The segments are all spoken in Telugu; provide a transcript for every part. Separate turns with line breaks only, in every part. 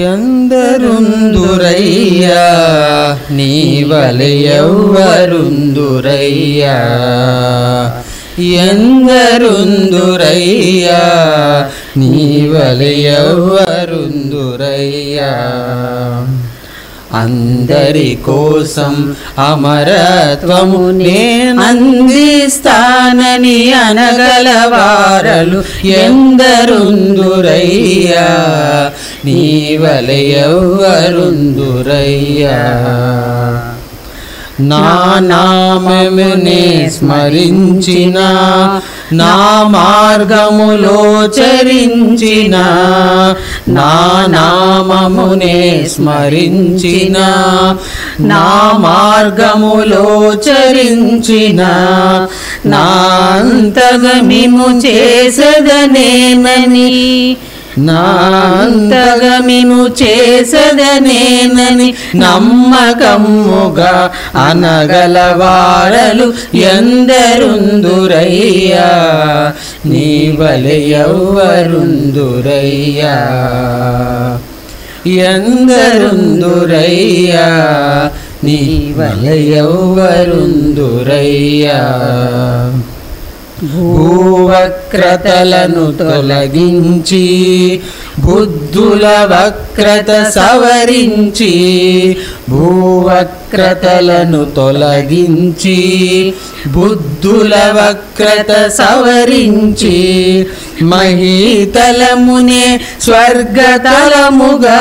ఎందరుందురయ్యా నీవలె ఎవ్వరుందురయ్యా ఎందరుందురయ్యా నీవలె ఎవ్వరుందురయ్యా అందరి కోసం అమరత్వము నేనందిస్తానని అనగలవారలు ఎందరుందురయ్యా నీవలె ఎవ్వరుందురయ్యా నా నామమునే స్మరించిన నా మార్గములో చరించిన నా నామమునే స్మరించిన నా మార్గములో చరించిన నా అంతగమిము చేసదనేనని నా అంతగమిము చేసదనేనని నమ్మకముగా అనగలవారలు ఎందరుందురయ్యా నీవలె ఎవ్వరుందురయ్యా ఎందరుందురయ్యా నీవలె ఎవ్వరుందురయ్యా భూవక్రతలను తొలగించి బుద్ధుల వక్రత సవరించి భూవక్రతలను తొలగించి బుద్ధుల వక్రత సవరించి మహీతలమునే స్వర్గతలముగా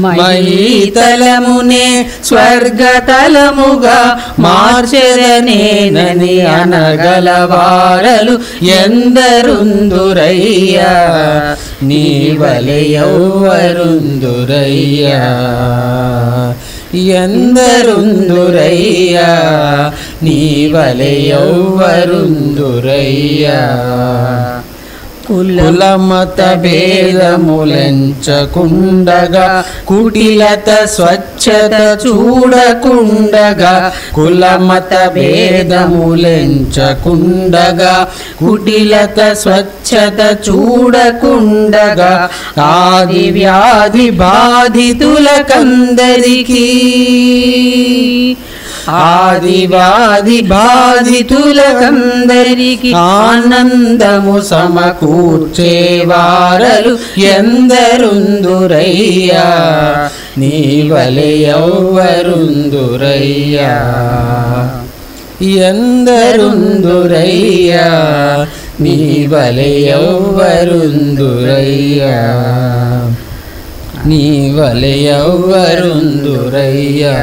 మహీతలమునే స్వర్గతలముగా మార్చెదనేనని అనగలవారలు ఎందరుందురయ్యా నీవలె ఎవ్వరుందురయ్యా ఎందరుందురయ్యా నీవలె ఎవ్వరుందురయ్యా కులమత భేదములెంచకుండగా కుటిలత స్వచ్ఛత చూడకుండగా కులమత భేదములెంచకుండగా కుటిలత స్వచ్ఛత చూడకుండగా ఆది వ్యాధి బాధితులకందరికీ ఆదివాది బాధితులకందరికి ఆనందము సమకూర్చేవారలు ఎందరుందురయ్యా నీవలె ఎవ్వరుందురయ్యా ఎందరుందురయ్యా నీవలె ఎవ్వరుందురయ్యా నీవలె ఎవ్వరుందురయ్యా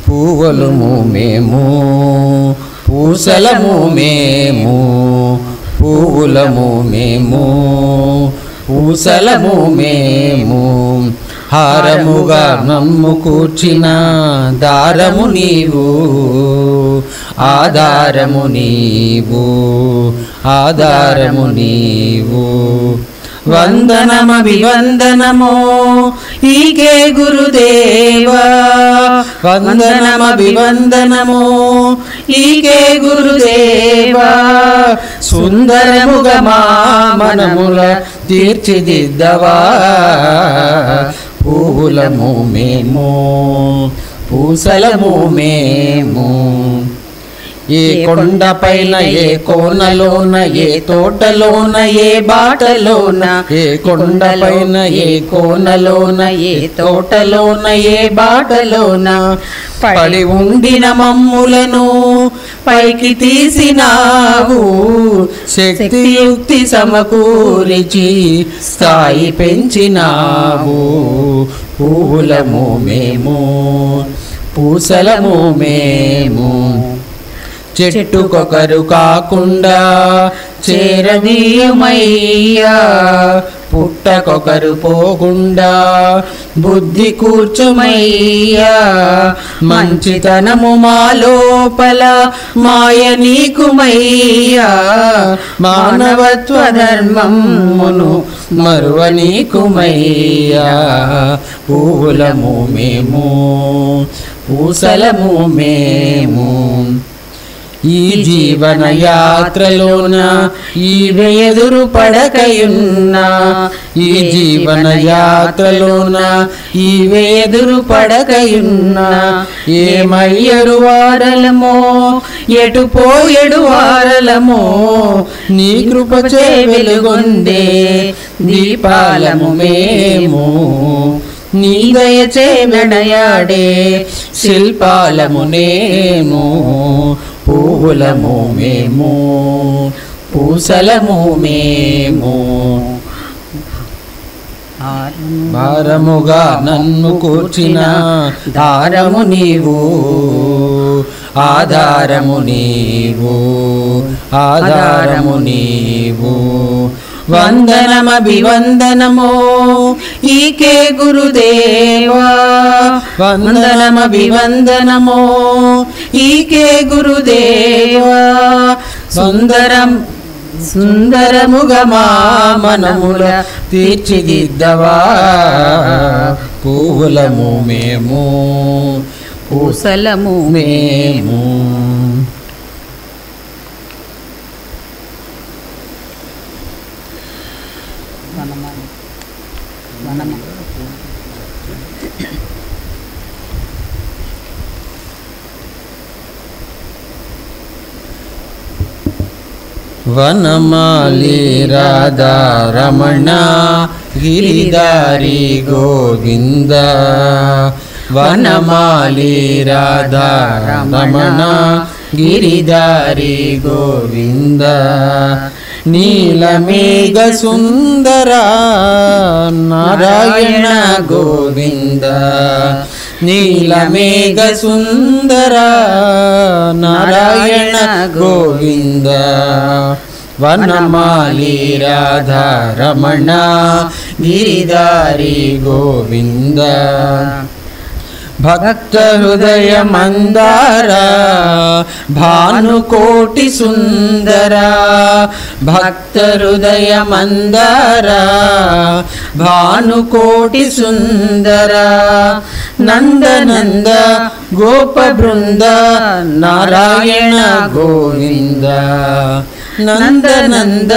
పూవలము మేము పూసలము మేము పువ్వులము మేము పూసలము మేము హారముగా నమ్ము కూర్చిన దారము నీవు ఆధారము నీవు ఆధారము నీవు వందనమభివందనమో ఈకే గురుదేవా వందనమభివందనమో ఈకే గురుదేవా సుందరముగా మా మనముల తీర్చిదిద్దవా పూలము మేము పూసలము మేము ఏ కొండపైన ఏ కోనలోన ఏ తోటలోన ఏ బాటలోన ఏ కొండపైన ఏ కోనలోన ఏ తోటలోన ఏ బాటలోన పడి ఉండిన మమ్ములను పైకి తీసినావు శక్తియుక్తి సమకూరిచి స్థాయి పెంచినావు పూలము మేము పూసలము మేము చెట్టుకొకరు కాకుండా చేరదీయమయ్యా పుట్టకొకరు పోకుండా బుద్ధి కూర్చుమయ్యా మంచితనము మాలోపల మాయ నీకుమయ్యా మానవత్వ ధర్మమును మరువ నీకుమయ్యా పూలము మేము పూసలము మేము ఈ జీవన యాత్రలోన ఈవే ఎదురు పడకయున్నా ఈ జీవన యాత్రలోన ఈవే ఎదురు పడకయున్నా ఏమయ్యరు వారలమో ఎటు పోయెడు వారలమో నీ కృపచే వెలుగొందే దీపాలము మేము నీ దయచే నడయాడే శిల్పాలము నేను పూలము మేము పూసలము మేము భారముగా నన్ను కూర్చిన దారము నీవు ఆధారము నీవు ఆధారము నీవు వందనమభివందనమో ఈకే గురుదేవా వందనమభివందనమో ఈకే గురుదేవా సుందరముగా మా మనముల తీర్చిదిద్దవా పూలము మేము పూసలము మేము వనమాలి రాధా రమణ గిరిధారి గోవింద వనమాలి రాధా రమణ గిరిధారి గోవింద నీలమేఘ సుందర నారాయణ గోవింద నీలమేఘ సుందర నారాయణ గోవింద వనమాలి రాధా రమణ గిరిధారి గోవింద భక్త హృదయ మందార భానుకోటి సుందర భక్త హృదయ మందార భానుకోటి సుందర నందనంద గోప బృంద నారాయణ గోవింద నందనంద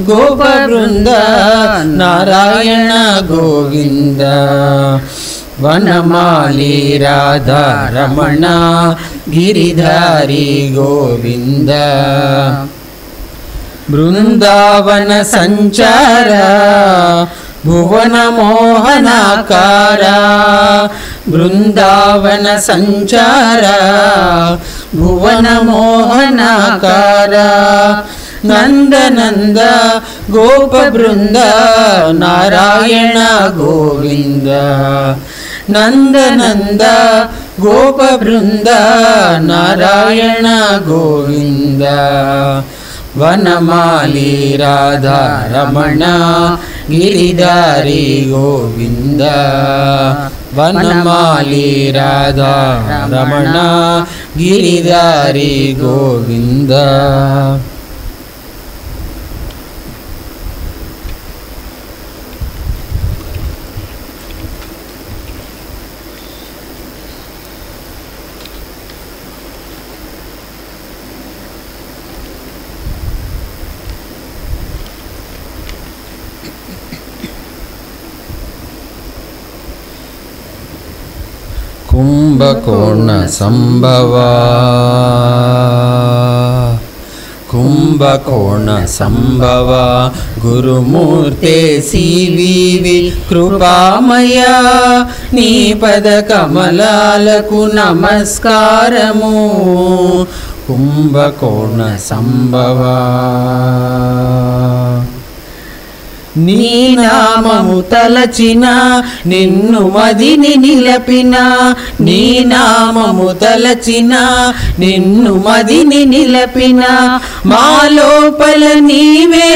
గోప బృంద నారాయణ గోవింద వనమాలి రాధా రమణ గిరిధారి గోవింద బృందావన సంచార భువన మోహనాకార బృందావన సంచార భువన మోహనాకార నందనంద గోప బృంద నారాయణ గోవింద నందనంద గోప బృంద నారాయణ గోవింద వనమాలి రాధా రమణ గిరిధారి గోవింద వనమాలి రాధా రమణ గిరిధారి గోవింద కుంభకోణ సంభవ కుంభకోణ సంభవ గురుమూర్తే సివివి కృపామయ నీ పద కమలాలకు నమస్కారము కుంభకోణ సంభవ నీ నామము తలచిన నిన్ను మదిని నిలపిన నీ నామము తలచిన నిన్ను మదిని నిలపిన మా లోపల నీవే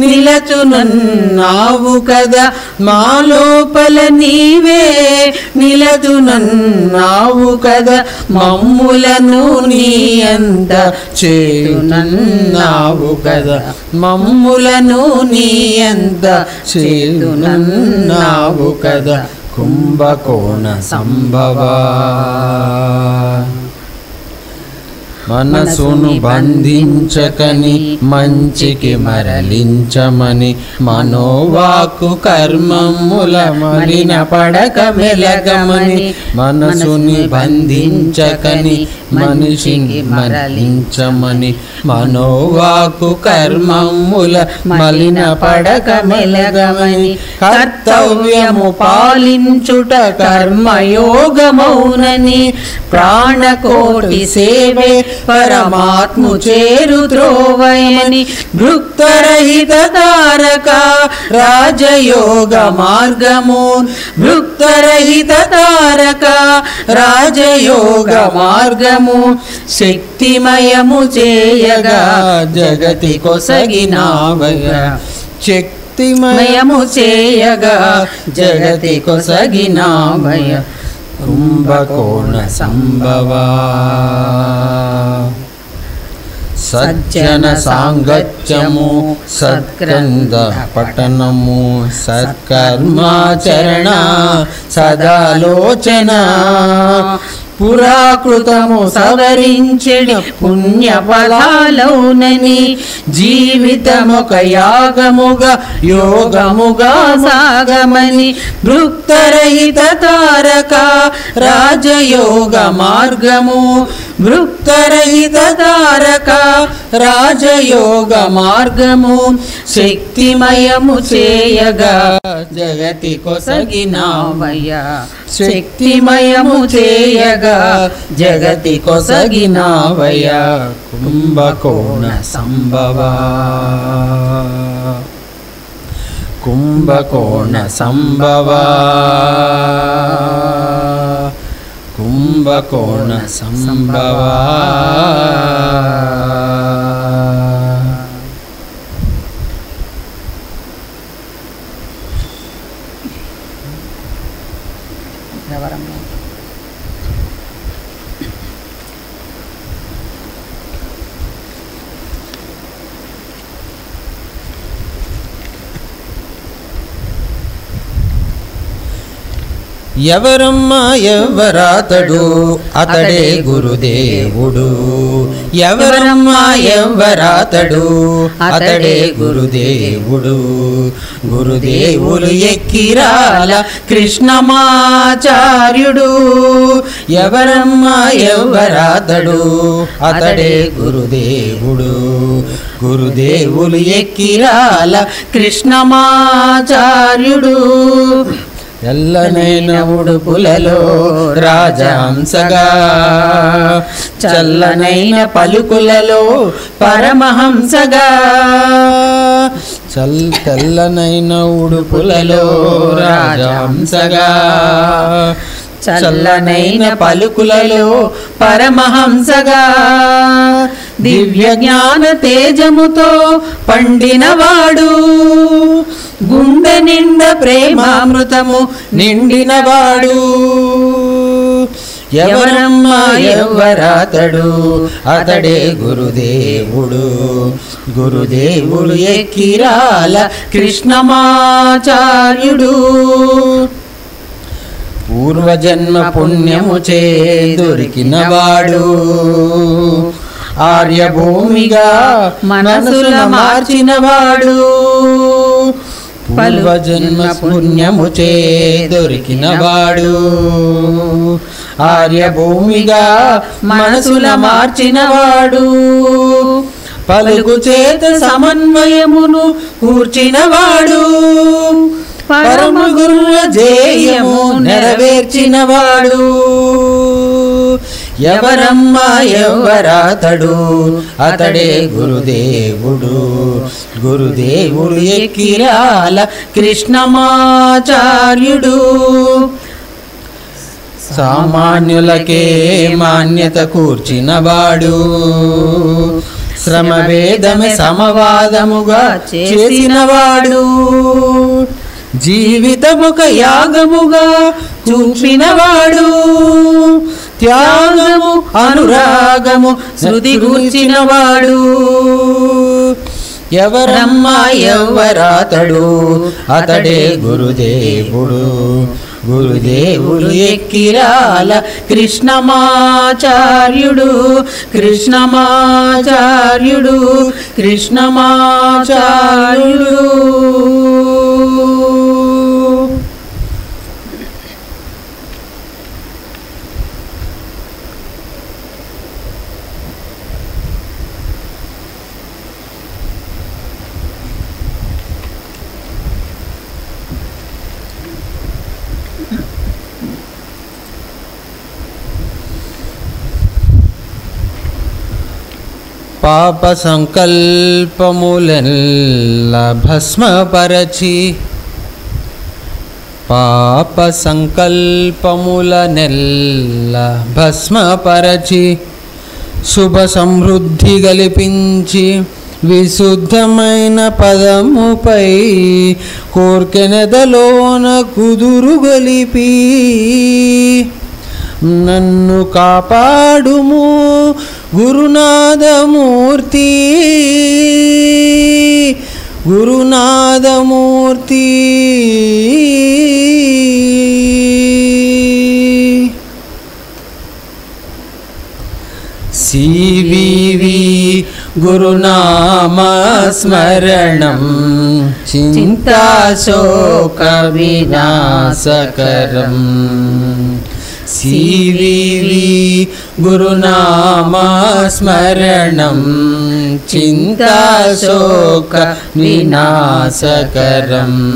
నిలచునన్నావు కదా మా లోపల నీవే నిలచునన్నావు కదా మమ్ములను నీ అంత చేయునన్నావు కదా మమ్ములను నీ అంత చేయునన్నావు కదా కుంభకోణ సంభవా మనసును బంధించకని మంచికి మరలించమని మనోవాక్కు కర్మముల మలిన పడక మెలగమని మనసుని బంధించకని మనిషిని మరలించమని మనోవాక్కు కర్మముల మలిన పడక మెలగమని కర్తవ్యము పాలించుట కర్మయోగమౌనని ప్రాణకోటి సేవే పరమాత్ము చేరు త్రోవయని భృక్తరహిత తారక రాజయోగ మార్గము భృక్తరహిత తారక రాజయోగ మార్గము శక్తిమయము చేయగా జగతి కొసగినావయ శక్తిమయము చేయగా జగతి కొసగినావయ కుంభకోణ సంభవా సజ్జన సాంగత్యము సత్గ్రంథ పఠనము సత్కర్మాచరణ సదాలోచన పురాకృతము సవరించెడి పుణ్య ఫలాలౌనని జీవితమొక యాగముగా యోగముగా సాగమని భృక్తరహిత తారక రాజయోగ మార్గము భృక్తరహిత తారక రాజయోగ మార్గము శక్తిమయము చేయగా జగతి కొసగినావయ శక్తిమయము చేయగా జగతి కొసగినావయ కుంభకోణ సంభవా కుంభకోణ సంభవా కుంభకోణ సంభవా ఎవరమ్మా ఎవరాతడు అతడే గురుదేవుడు ఎవరమ్మా ఎవరాతడు అతడే గురుదేవుడు గురుదేవులు ఎక్కిరాల కృష్ణమాచార్యుడు ఎవరమ్మా ఎవరాతడు అతడే గురుదేవుడు గురుదేవులు ఎక్కిరాల కృష్ణమాచార్యుడు ఎల్లనైన ఉడుపులలో రాజహంసగా చల్లనైన పలుకులలో పరమహంసగా తెల్లనైన ఉడుపులలో రాజహంసగా చల్లనైన పలుకులలో పరమహంసగా దివ్య జ్ఞాన తేజముతో పండినవాడు గుండె నిండా ప్రేమామృతము నిండినవాడు ఎవరమ్మా ఎవరాతడు అతడే గురుదేవుడు గురుదేవులు ఎక్కిరాల కృష్ణమాచార్యుడు పూర్వజన్మ పుణ్యము చే దొరికినవాడు ఆర్యభూమిగా మనసుల మార్చినవాడు పూర్వజన్మ పుణ్యము చే దొరికినవాడు ఆర్యభూమిగా మనసుల మార్చినవాడు పలుకు చేత సమన్వయమును కూర్చినవాడు పరమ గురుల జేయము నెరవేర్చినవాడు ఎవరమ్మా ఎవరాతడు అతడే గురుదేవుడు. గురుదేవుడు ఎక్కిరాల కృష్ణమాచార్యుడు. సామాన్యులకే మాన్యత కూర్చినవాడు. శ్రమవేదమే సమవాదముగా చేసినవాడు. జీవితముక యాగముగా చూపినవాడు. త్యాగము అనురాగము శృతి కూర్చినవాడు. ఎవరమ్మా ఎవరాతడు అతడే గురుదేవుడు. గురుదేవుడు ఎక్కిరాల కృష్ణమాచార్యుడు. కృష్ణమాచార్యుడు కృష్ణమాచార్యుడు. పాప సంకల్పములెల్ల భస్మపరచి. పాప సంకల్పములనెల్ల భస్మపరచి. శుభ సమృద్ధి గలిపించి విశుద్ధమైన పదముపై కోర్కెనెదలోన కుదురు గలిపి. నన్ను కాపాడుము గురునాథమూర్తి. గురునాథమూర్తి. సివివి గురునామస్మరణం చింతాశోక వినాశకరం. సివివి గురునామస్మరణం చింతాశోక వినాశకరం.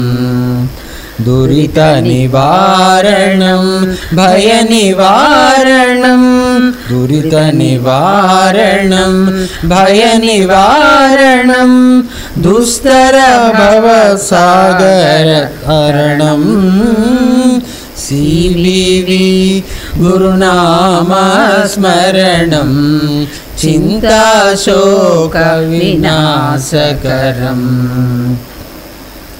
దురిత నివారణం భయ నివారణం. దురిత నివారణం భయ నివారణం. దుస్తర భవ సాగర తరణం. సివివి గురునామస్మరణం చింతాశోక వినాశకరం.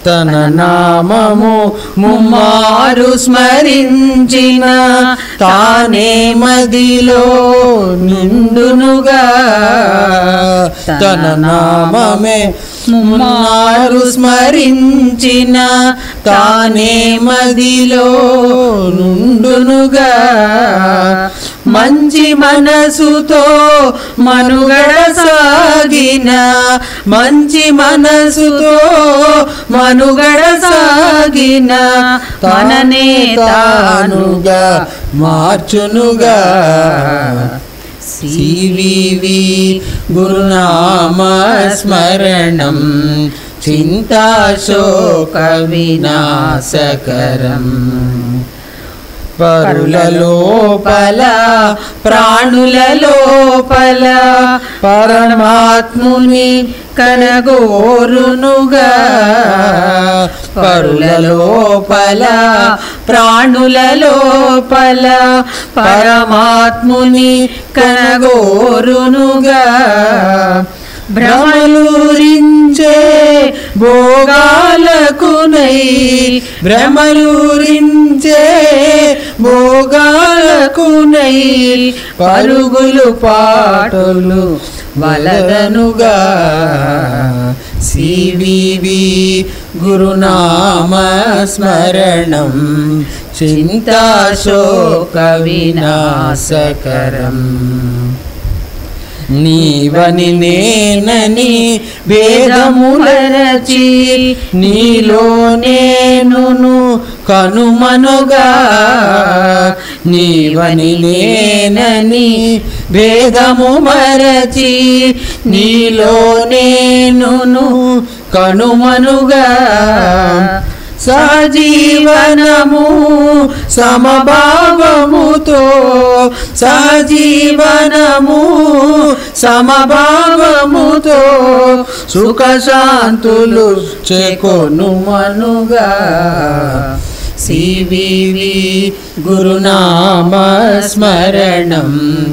తన నామము ముమ్మారు స్మరించిన తానే మదిలో నిండునుగా. తన నామమే ముమ్మారు స్మరించిన తానే మదిలో నుండునుగా. మంచి మనసుతో మనుగడ సాగిన. మంచి మనసుతో మనుగడ సాగిన తననే తానుగా మార్చునుగా. సివివి గురునామస్మరణం చింతాశోక వినాశకరం. పరుల లోపల ప్రాణుల లోపల పరమాత్ముని కనగోరునుగా. పరుల లోపల ప్రాణుల లోపల పరమాత్ముని కనగోరునుగా. భ్రమలూరించే భోగాలకునై. భ్రమలూరించే భోగాలకునై పరుగులు పాటలు వలదనుగా. సివివి గురునామస్మరణం చింతాశోక వినాశకరం. నీవని నేనని భేదములరచి నీలో నేనును కనుమనుగా. నీవని నేనని భేదము మరచి నీలో నేనును కనుమనుగా. సహజీవనము సమభావముతో, సహజీవనము సమభావముతో సుఖశాంతులు చేకొనుమనుగా. సివివి గురునామ స్మరణం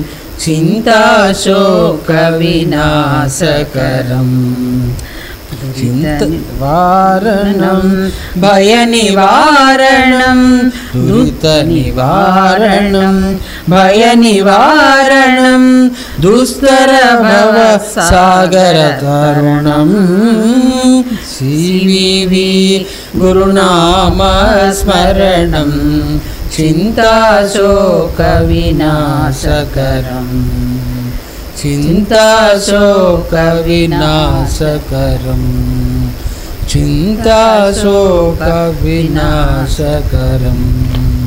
చింతాశోక వినాశకరం. చింత నివారణం భయ నివారణం దురిత నివారణం భయ నివారణం దుస్తర భవ సాగర తరుణం. సివివి గురునామ స్మరణం చింతాశోక వినాశకరం. చింతాశోక వినాశకరం. చింతాశోక వినాశకరం.